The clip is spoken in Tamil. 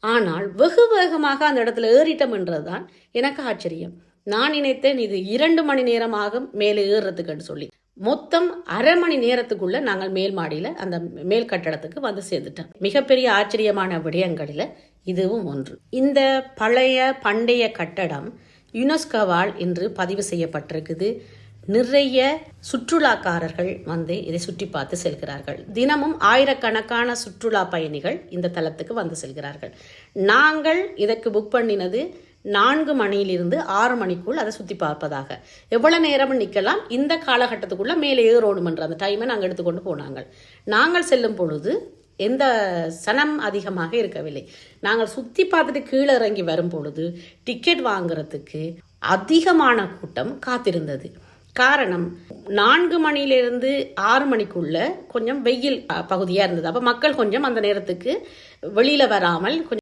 ஆனால் வெகு வேகமாக அந்த இடத்துல ஏறிட்டோம் என்றதுதான் எனக்கு ஆச்சரியம். நான் நினைத்தேன் இது 2 மணி நேரம் ஆகும் மேலே ஏறுறதுக்குன்னு சொல்லி. மொத்தம் அரை மணி நேரத்துக்குள்ள நாங்கள் மேல் மாடியில அந்த மேல் கட்டடத்துக்கு வந்து சேர்ந்துட்டோம். மிகப்பெரிய ஆச்சரியமான விடயங்களில் இதுவும் ஒன்று. இந்த பண்டைய கட்டடம் யுனெஸ்கோவால் இன்று பதிவு செய்யப்பட்டிருக்குது. நிறைய சுற்றுலாக்காரர்கள் வந்து இதை சுற்றி பார்த்து செல்கிறார்கள். தினமும் ஆயிரக்கணக்கான சுற்றுலா பயணிகள் இந்த தலத்துக்கு வந்து செல்கிறார்கள். நாங்கள் இதற்கு புக் பண்ணினது 4 மணியிலிருந்து 6 மணிக்குள் அதை சுற்றி பார்ப்பதாக. எவ்வளவு நேரம் நிற்கலாம், இந்த காலகட்டத்துக்குள்ள மேலே ஏறணும் என்ற அந்த டைமை நாங்கள் எடுத்துக்கொண்டு போனாங்க. நாங்கள் செல்லும் பொழுது எந்த சனம் அதிகமாக இருக்கவில்லை. நாங்கள் சுற்றி பார்த்துட்டு கீழே இறங்கி வரும் பொழுது டிக்கெட் வாங்குறதுக்கு அதிகமான கூட்டம் காத்திருந்தது. காரணம் 4 மணியிலிருந்து 6 மணிக்குள்ள கொஞ்சம் வெயில் பகுதியாக இருந்தது. அப்போ மக்கள் கொஞ்சம் அந்த நேரத்துக்கு வெளியில் வராமல் கொஞ்சம்